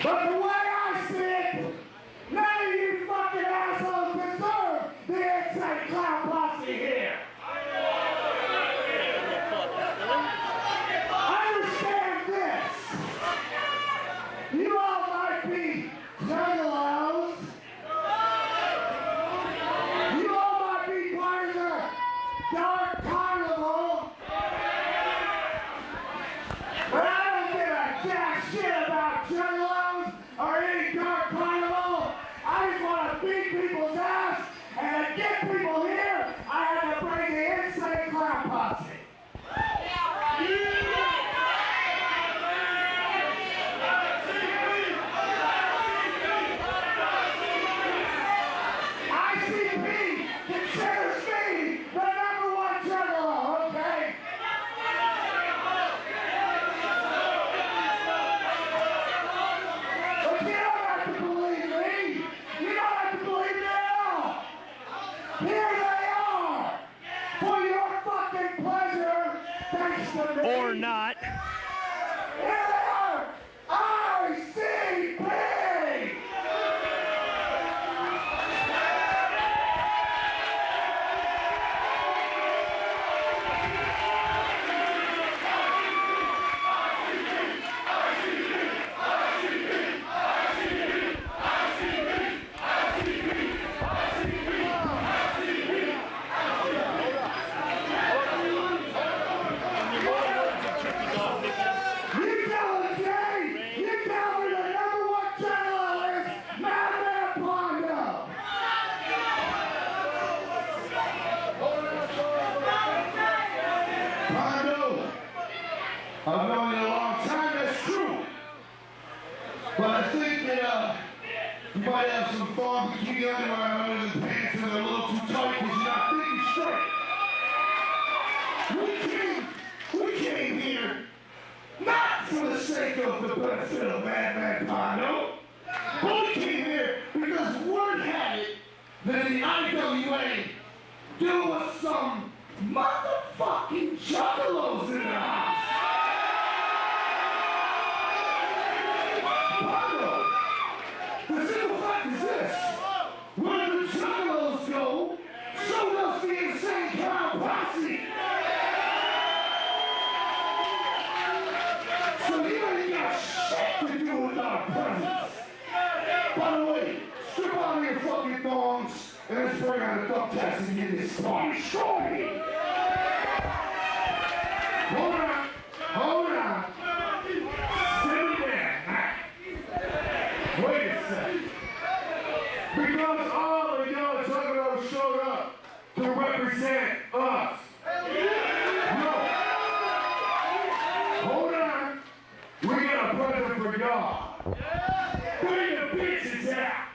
But the way I see it, none of you fucking assholes deserve the insane Clown Posse here. Understand this. You all might be juggalos. You all might be part of the dark carnival. But I don't give a jack shit about juggalos or any dark carnival. I just want to beat people's ass, and to get people here, I have to bring the insane Clown Posse. ICP considers me the #1 juggalo, okay? But you don't have to believe me. You don't have to believe me at all. Here they are, for your fucking pleasure, thanks to me. Or not. Here they are, ICP! You tell him, Jay! You tell me the #1 juggalo is Madman Pondo! Pondo, I've known you a long time, that's true. But I think that you might have some barbecue underwear under the pants and they're a little too tight because you're not thinking straight. We came here not for the sake of the benefit of Madman Pondo, but we came here because word had it that the IWA there was some motherfucking juggalos in the house. Pondo, the simple fact is this: where the juggalos go, so does the insane Clown Posse. So you ain't got shit to do with our presence. By the way, strip out of your fucking thongs and let's bring out the thumb tacks and get this party started. Hold on, hold on. Sit down. Wait a second. Because all of y'all juggalos showed up to represent us. No. Hold on. We got a present for y'all. Bring the bitches out.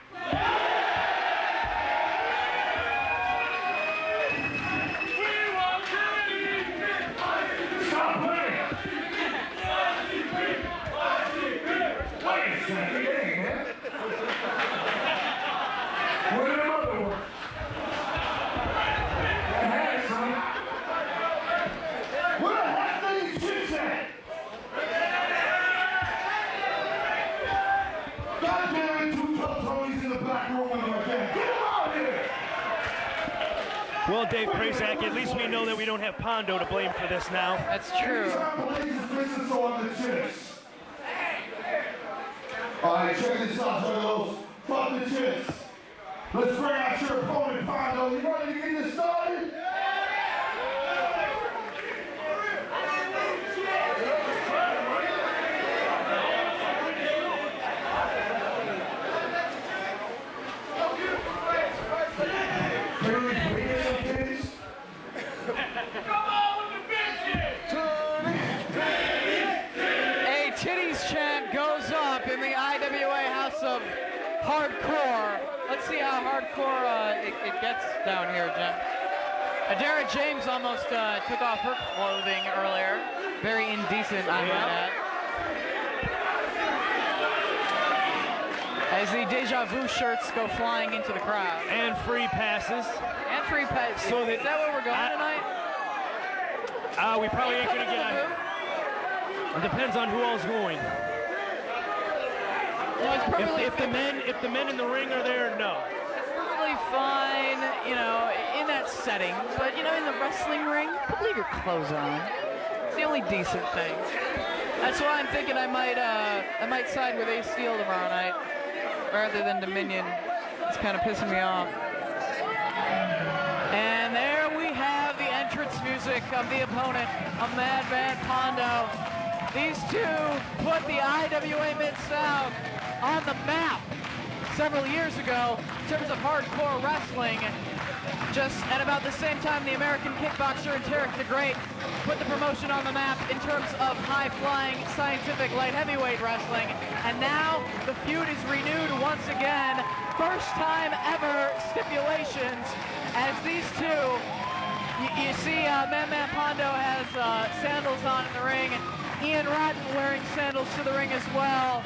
Stop playing. Wait a second, hey man. Where did the mother work? That hat, son. Where the heck are these chicks at? God damn it, 2 tough Tonys in the back room with my dad. Get them out here! Well, Dave Prazak, at least we know that we don't have Pondo to blame for this now. That's true. Business on the chicks. Alright, check this out, juggalos. Fuck the chicks. Let's bring out your opponent, Pondo. You ready to get this started? A titties chant goes up in the IWA House of Hardcore. Let's see how hardcore it gets down here, Jim. Adara James almost took off her clothing earlier. Very indecent, I might add. As the Deja Vu shirts go flying into the crowd. And free passes. And free passes. So Is that where we're going tonight? We probably ain't gonna get out. It depends on who all's going. If the men in the ring are there, no. Perfectly fine, you know, in that setting. But you know, in the wrestling ring, leave your clothes on. It's the only decent thing. That's why I'm thinking I might side with Ace Steel tomorrow night rather than Dominion. It's kind of pissing me off. And there we have the entrance music of the opponent, of Madman Pondo. These two put the IWA Mid-South on the map several years ago in terms of hardcore wrestling. Just at about the same time, the American kickboxer and Tarek the Great put the promotion on the map in terms of high-flying, scientific light heavyweight wrestling. And now the feud is renewed once again. First time ever stipulations as these two, you see Madman Pondo has sandals on in the ring. Ian Rotten wearing sandals to the ring as well.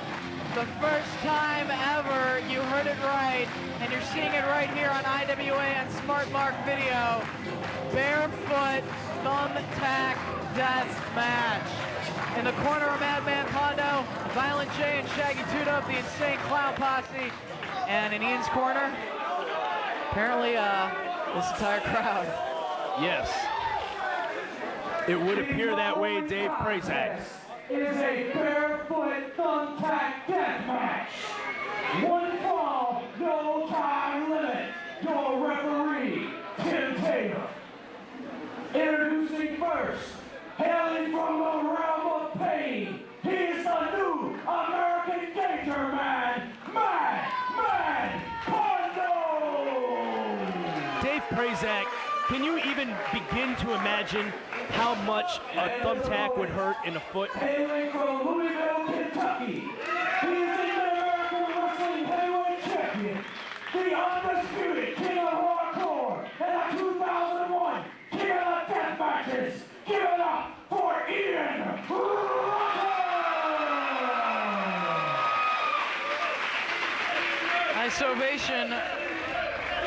The first time ever, you heard it right, and you're seeing it right here on IWA and Smart Mark Video. Barefoot Thumb Tack Death Match. In the corner of Madman Pondo, Violent J and Shaggy Tudo, the Insane Clown Posse. And in Ian's corner, apparently this entire crowd. Yes. It would appear that way, Dave Prazak. It is a barefoot thumbtack death match. One fall, no time limit. Your referee, Tim Taylor. Introducing first, hailing from the realm of pain, he is the new American Danger Man, Madman Pondo! Dave Prazak, can you even begin to imagine how much a thumbtack would hurt in a foot? Hailing from Louisville, Kentucky, he is the American Wrestling Heavyweight Champion, the undisputed King of Hardcore, and the 2001 King of the Death Matches. Give it up for Ian Rotten! Nice ovation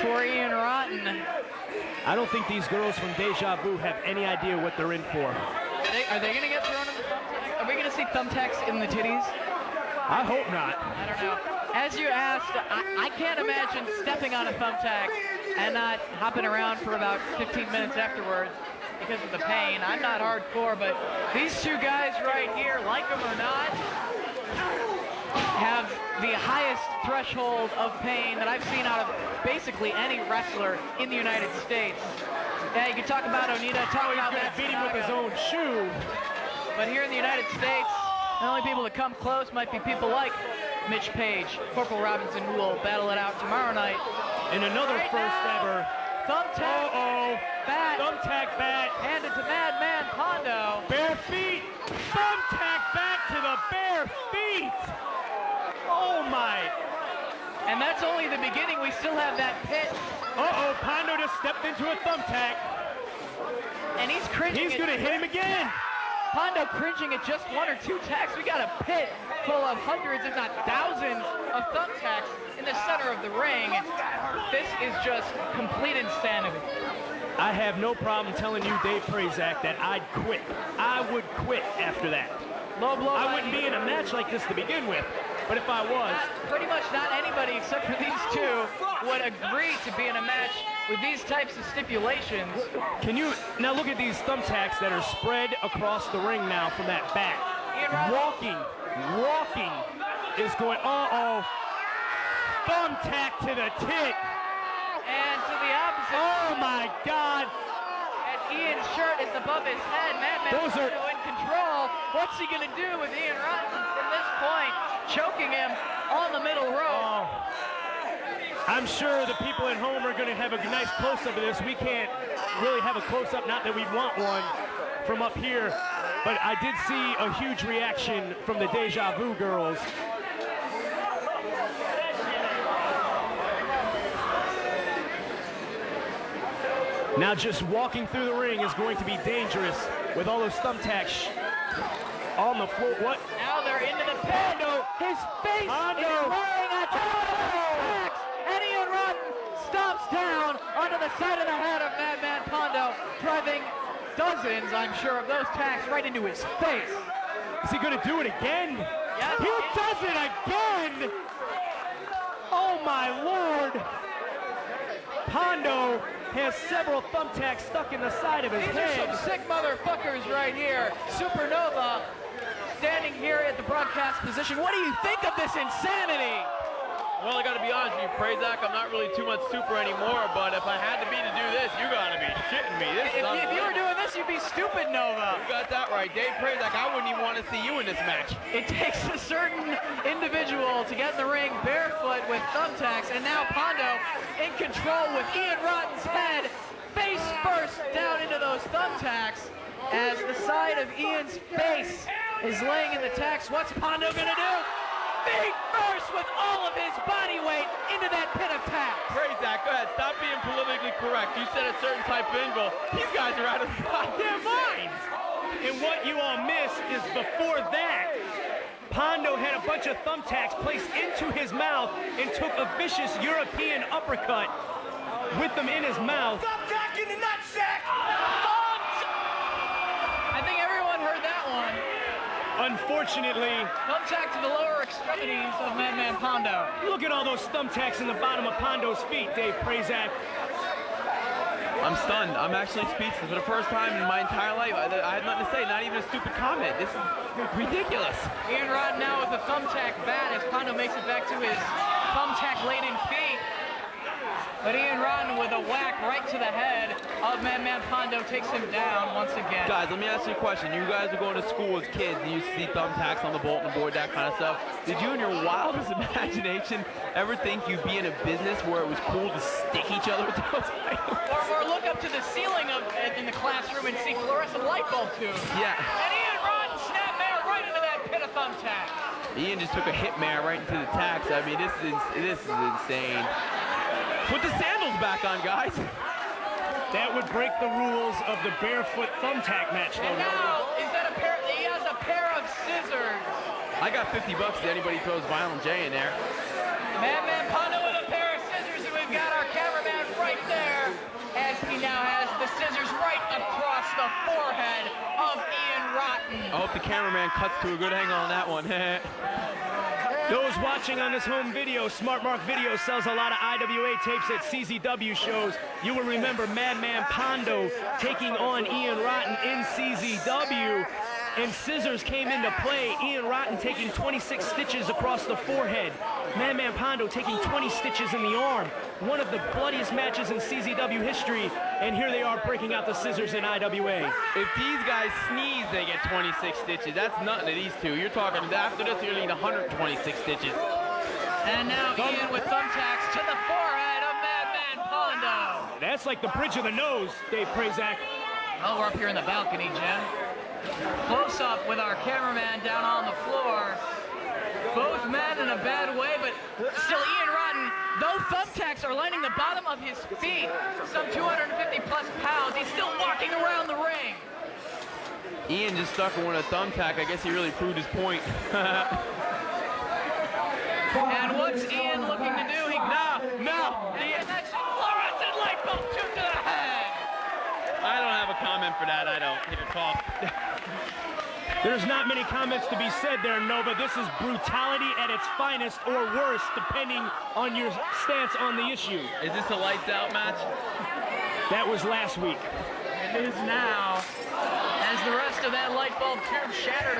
for Ian Rotten. I don't think these girls from Deja Vu have any idea what they're in for. Are they going to get thrown in the thumbtacks? Are we going to see thumbtacks in the titties? I hope not. I don't know. As you asked, I can't imagine stepping on a thumbtack and not hopping around for about 15 minutes afterwards because of the pain. I'm not hardcore, but these two guys right here, like them or not, have the highest threshold of pain that I've seen out of basically any wrestler in the United States. Yeah, you can talk about Onita, talk about that Beat him with his own shoe. but here in the United States, the only people that come close might be people like Mitch Page, Corporal Robinson, who will battle it out tomorrow night. In another Right first now, ever. Thumbtack bat. Thumbtack bat. Handed to Madman Pondo. Bare feet. Thumbtack bat to the bare feet. Oh my. And that's only the beginning. We still have that pit. Uh-oh, Pondo just stepped into a thumbtack. And he's cringing. He's gonna hit him again. Pondo cringing at just one or two tacks. We got a pit full of hundreds, if not thousands, of thumbtacks in the center of the ring. This is just complete insanity. I have no problem telling you, Dave Prazak, that I'd quit. I would quit after that. Low blow. I wouldn't be in a match like this to begin with, but if I was... Pretty much not anybody except for these two would agree to be in a match with these types of stipulations. Can you... Now look at these thumbtacks that are spread across the ring now from that bat. Walking is going... Uh-oh. Thumbtack to the tit. And to the opposite. Oh, my God. And Ian's shirt is above his head. Madman Pondo in control. What's he going to do with Ian Rotten from this point? Choking him on the middle row. Oh. I'm sure the people at home are going to have a nice close-up of this. We can't really have a close-up, not that we'd want one from up here, but I did see a huge reaction from the Deja Vu girls. Now just walking through the ring is going to be dangerous with all those thumbtacks on the floor. What? Now they're into the pit. Pondo. His face Pondo. is wearing a tacks. And Ian Rotten stomps down onto the side of the head of Madman Pondo, driving dozens, I'm sure, of those tacks right into his face. Is he going to do it again? Yes. He does it again. Pondo has several thumbtacks stuck in the side of his These are head. some sick motherfuckers right here. Supernova standing here at the broadcast position. What do you think of this insanity? Well, I gotta be honest with you, Prazak, I'm not really too much super anymore, but if I had to be to do this, you gotta be shitting me. This is If you were doing this, you'd be stupid, Nova. You got that right. Dave Prazak, I wouldn't even want to see you in this match. It takes a certain individual to get in the ring barefoot with thumbtacks, and now Pondo in control with Ian Rotten's head face first down into those thumbtacks as the side of Ian's face is laying in the tacks. What's Pondo gonna do? Feet first with all of his body weight into that pit of tacks. Prazak, go ahead. Stop being politically correct. You said a certain type of info. These guys are out of their goddamn minds. And what you all missed is before that, Pondo had a bunch of thumbtacks placed into his mouth and took a vicious European uppercut with them in his mouth. Thumbtack in the nutsack! I think everyone heard that one. Unfortunately, Thumbtack to the lower extremities of Madman Pondo. look at all those thumbtacks in the bottom of Pondo's feet, Dave Prazak. I'm stunned. I'm actually speechless. For the first time in my entire life, I had nothing to say, not even a stupid comment. This is ridiculous. Ian Rotten now with a thumbtack bat as Pondo makes it back to his thumbtack-laden feet. But Ian Rotten with a whack right to the head of Madman Pondo takes him down once again. Guys, let me ask you a question. You guys were going to school as kids and you see thumbtacks on the bulletin board, that kind of stuff. Did you in your wildest imagination ever think you'd be in a business where it was cool to stick each other with those items? Or look up to the ceiling in the classroom and see fluorescent light bulb tubes. Yeah. And Ian Rotten snap mare right into that pit of thumbtack. Ian just took a hit mare right into the tacks. I mean, this is insane. Put the sandals back on, guys. That would break the rules of the Barefoot Thumb Tack match, though. And now, he has a pair of scissors. I got 50 bucks if anybody throws Violent J in there. Madman Pondo with a pair of scissors, and we've got our cameraman right there as he now has the scissors right across the forehead of Ian Rotten. I hope the cameraman cuts to a good angle on that one. Those watching on this home video, Smart Mark Video sells a lot of IWA tapes at CZW shows. You will remember Madman Pondo taking on Ian Rotten in CZW, and scissors came into play. Ian Rotten taking 26 stitches across the forehead. Madman Pondo taking 20 stitches in the arm. One of the bloodiest matches in CZW history, and here they are breaking out the scissors in IWA. If these guys sneeze, they get 26 stitches. That's nothing to these two. You're talking, after this, you're going to need 126 stitches. And now Ian with thumbtacks to the forehead of Madman Pondo. That's like the bridge of the nose, Dave Prazak. Oh, we're up here in the balcony, Jim. Close up with our cameraman down on the floor. Both mad in a bad way, but still Ian Rotten, though thumbtacks are lining the bottom of his feet, some 250 plus pounds, he's still walking around the ring. Ian just stuck with a thumbtack. I guess he really proved his point. And what's Ian looking to do? No. And that's fluorescent light bulb tube to the head. I don't have a comment for that. I don't. Hit a talk. There's not many comments to be said there, Nova. This is brutality at its finest, or worse, depending on your stance on the issue. Is this a lights out match? That was last week. It is now, as the rest of that light bulb tube shattered